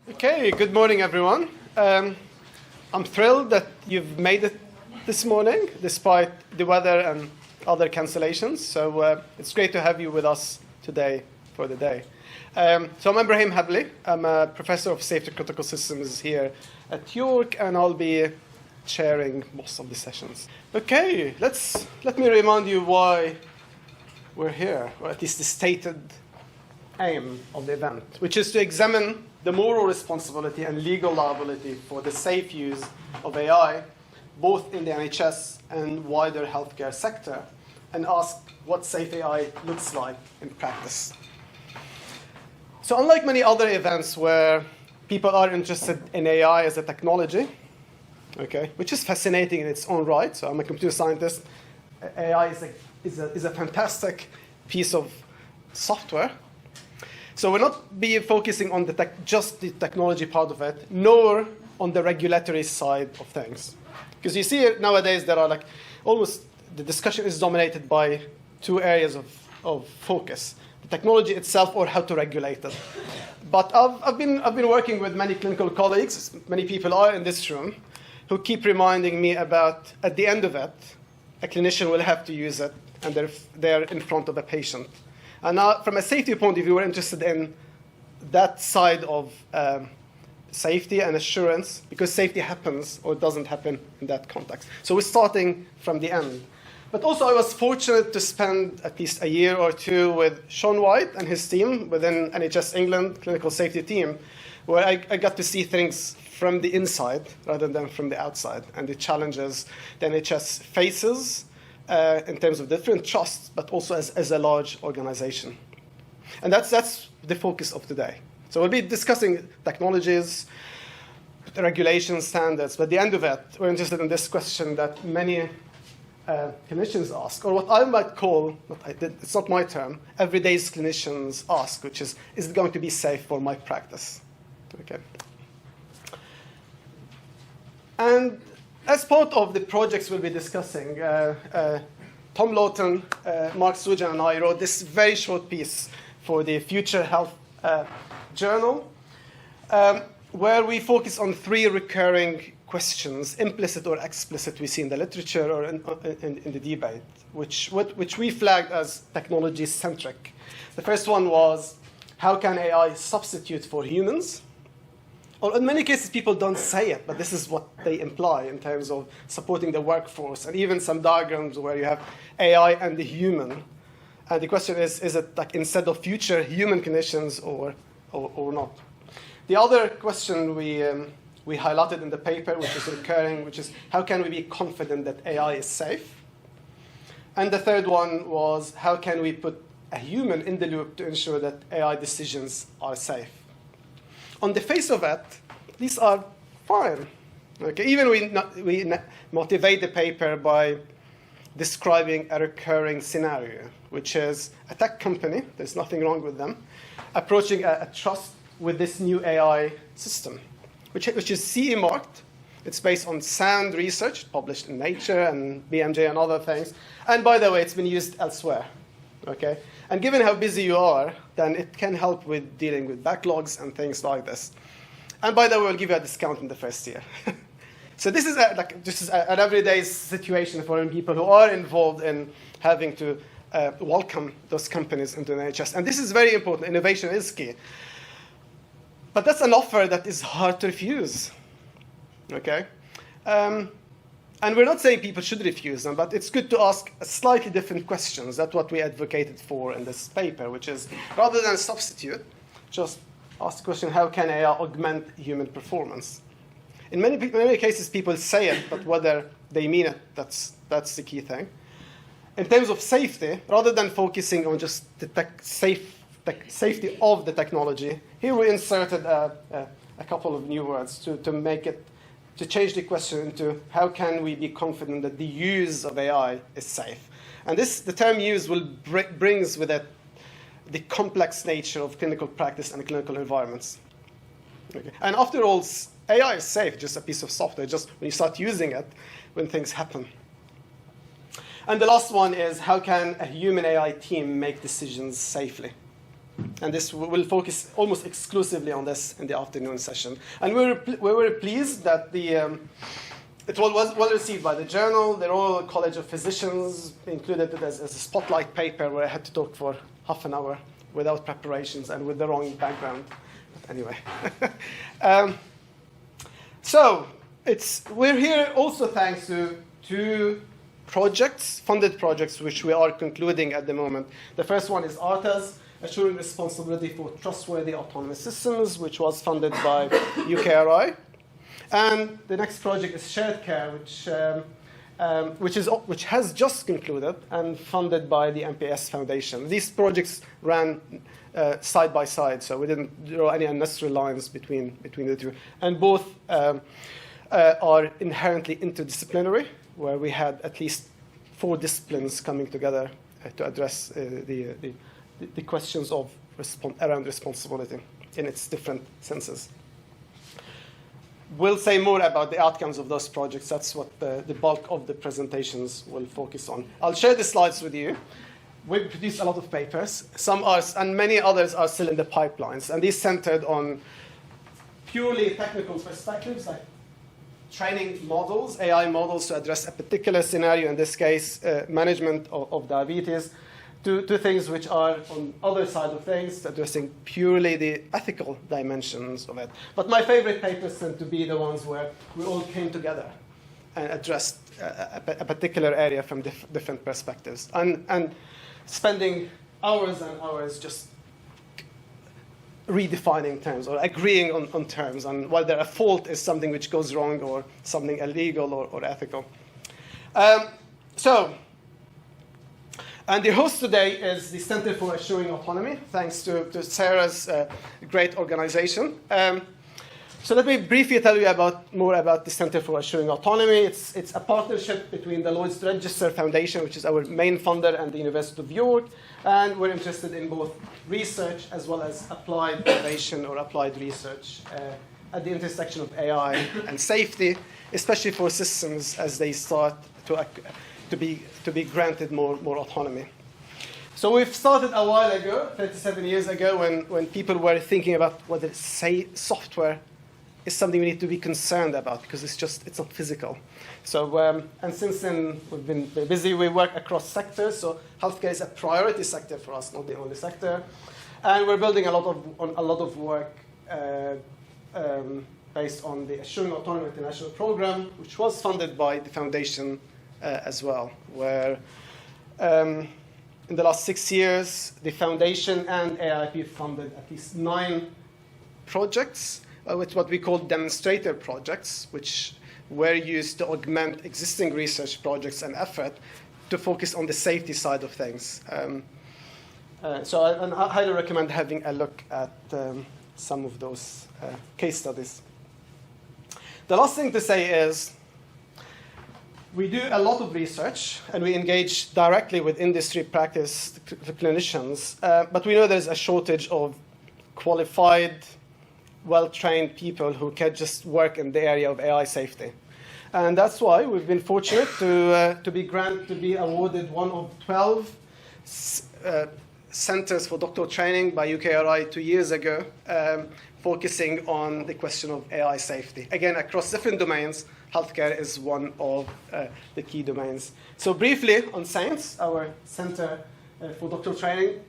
Okay, good morning, everyone. I'm thrilled that you've made it this morning, despite the weather and other cancellations. So it's great to have you with us today for the day. So I'm Ibrahim Habli. I'm a professor of safety critical systems here at York, and I'll be chairing most of the sessions. Okay, let me remind you why we're here, or at least the stated aim of the event, which is to examine the moral responsibility and legal liability for the safe use of AI, both in the NHS and wider healthcare sector, and ask what safe AI looks like in practice. So unlike many other events where people are interested in AI as a technology, okay, which is fascinating in its own right, so I'm a computer scientist, AI is a fantastic piece of software. So we'll not be focusing on just the technology part of it, nor on the regulatory side of things. Because you see nowadays there are almost the discussion is dominated by two areas of focus: the technology itself or how to regulate it. But I've been working with many clinical colleagues, many people are in this room, who keep reminding me about at the end of it, a clinician will have to use it, and they're in front of a patient. And now, from a safety point of view, we're interested in that side of safety and assurance, because safety happens or doesn't happen in that context. So we're starting from the end. But also, I was fortunate to spend at least a year or two with Sean White and his team within NHS England clinical safety team, where I got to see things from the inside rather than from the outside, and the challenges the NHS faces in terms of different trusts, but also as a large organization. And that's the focus of today. So we'll be discussing technologies, regulations, standards, but at the end of it, we're interested in this question that many clinicians ask, or what I might call, it's not my term, everyday clinicians ask, which is it going to be safe for my practice? Okay. And as part of the projects we'll be discussing, Tom Lawton, Mark Sujan, and I wrote this very short piece for the Future Health Journal, where we focus on three recurring questions, implicit or explicit, we see in the literature or in the debate, which we flagged as technology-centric. The first one was, how can AI substitute for humans? Or in many cases, people don't say it, but this is what they imply in terms of supporting the workforce, and even some diagrams where you have AI and the human. And the question is it like instead of future human clinicians or not? The other question we highlighted in the paper, which is recurring, which is how can we be confident that AI is safe? And the third one was how can we put a human in the loop to ensure that AI decisions are safe? On the face of it, these are fine. Okay, even we motivate the paper by describing a recurring scenario, which is a tech company, there's nothing wrong with them, approaching a trust with this new AI system, which is CE marked. It's based on sound research published in Nature and BMJ and other things. And by the way, it's been used elsewhere. Okay? And given how busy you are, then it can help with dealing with backlogs and things like this. And by the way, we'll give you a discount in the first year. So this is an everyday situation for people who are involved in having to welcome those companies into the NHS. And this is very important. Innovation is key. But that's an offer that is hard to refuse. Okay? And we're not saying people should refuse them, but it's good to ask slightly different questions. That's what we advocated for in this paper, which is rather than substitute, just ask the question, how can AI augment human performance? In many cases, people say it, but whether they mean it, that's the key thing. In terms of safety, rather than focusing on just the safety of the technology, here we inserted a couple of new words to make it, to change the question into how can we be confident that the use of AI is safe. And the term use brings with it the complex nature of clinical practice and clinical environments. Okay. And after all, AI is safe, just a piece of software, just when you start using it, when things happen. And the last one is, how can a human AI team make decisions safely? And this will focus almost exclusively on this in the afternoon session. And we were pleased that it was well received by the journal. The Royal College of Physicians included it as a spotlight paper where I had to talk for half an hour without preparations and with the wrong background. But anyway. So we're here also thanks to two projects, funded projects, which we are concluding at the moment. The first one is ARTAS, Assuring Responsibility for Trustworthy Autonomous Systems, which was funded by UKRI. And the next project is Shared Care, which has just concluded and funded by the MPS Foundation. These projects ran side by side, so we didn't draw any unnecessary lines between the two. And both are inherently interdisciplinary, where we had at least 4 disciplines coming together to address the questions of around responsibility in its different senses. We'll say more about the outcomes of those projects. That's what the bulk of the presentations will focus on. I'll share the slides with you. We produced a lot of papers. Some are, and many others are still in the pipelines. And these centered on purely technical perspectives, like training models, AI models to address a particular scenario, in this case, management of diabetes, to things which are on other side of things, addressing purely the ethical dimensions of it. But my favorite papers tend to be the ones where we all came together and addressed a particular area from different perspectives, and spending hours and hours just redefining terms or agreeing on terms, and whether a fault is something which goes wrong or something illegal or ethical. And the host today is the Center for Assuring Autonomy, thanks to Sarah's great organization. So let me briefly tell you more about the Center for Assuring Autonomy. It's a partnership between the Lloyd's Register Foundation, which is our main funder, and the University of York. And we're interested in both research as well as applied innovation or applied research at the intersection of AI and safety, especially for systems as they start to be granted more autonomy. So we've started a while ago, 37 years ago, when people were thinking about whether software is something we need to be concerned about, because it's not physical. So and since then we've been very busy. We work across sectors. So healthcare is a priority sector for us, not the only sector, and we're building a lot of work based on the Assuring Autonomy International Program, which was funded by the foundation as well, where in the last 6 years, the foundation and AIP funded at least 9 projects, with what we call demonstrator projects, which were used to augment existing research projects and effort to focus on the safety side of things. So I highly recommend having a look at some of those case studies. The last thing to say is, we do a lot of research, and we engage directly with industry practice clinicians, but we know there's a shortage of qualified, well-trained people who can just work in the area of AI safety. And that's why we've been fortunate to be awarded one of 12 centers for doctoral training by UKRI 2 years ago, focusing on the question of AI safety. Again, across different domains, healthcare is one of the key domains. So briefly on science, our center for doctoral training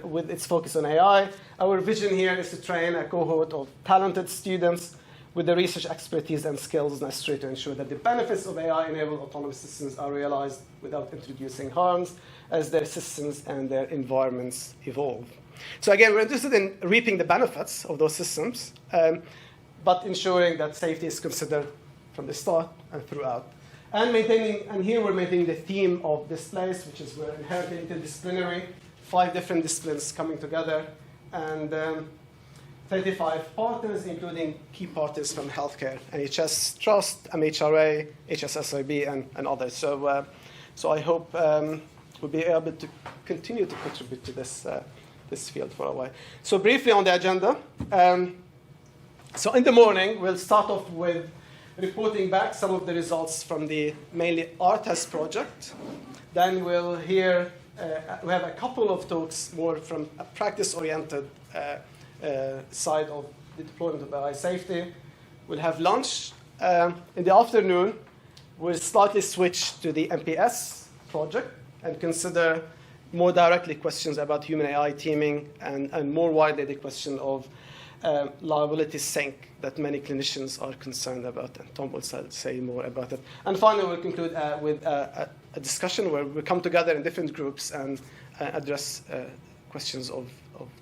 with its focus on AI, our vision here is to train a cohort of talented students with the research expertise and skills necessary to ensure that the benefits of AI-enabled autonomous systems are realized without introducing harms as their systems and their environments evolve. So again, we're interested in reaping the benefits of those systems, but ensuring that safety is considered from the start and throughout. And here we're maintaining the theme of this place, which is we're inherently interdisciplinary, 5 different disciplines coming together, and 35 partners, including key partners from healthcare, NHS Trust, MHRA, HSSIB, and others. So I hope we'll be able to continue to contribute to this field for a while. So briefly on the agenda. So in the morning, we'll start off with reporting back some of the results from the mainly ARTAS project. Then we'll hear we have a couple of talks more from a practice-oriented side of the deployment of AI safety. We'll have lunch. In the afternoon, we'll slightly switch to the MPS project and consider more directly questions about human AI teaming and more widely the question of liability sink that many clinicians are concerned about, and Tom will say more about it. And finally, we'll conclude with a discussion where we come together in different groups and address questions of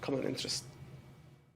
common interest.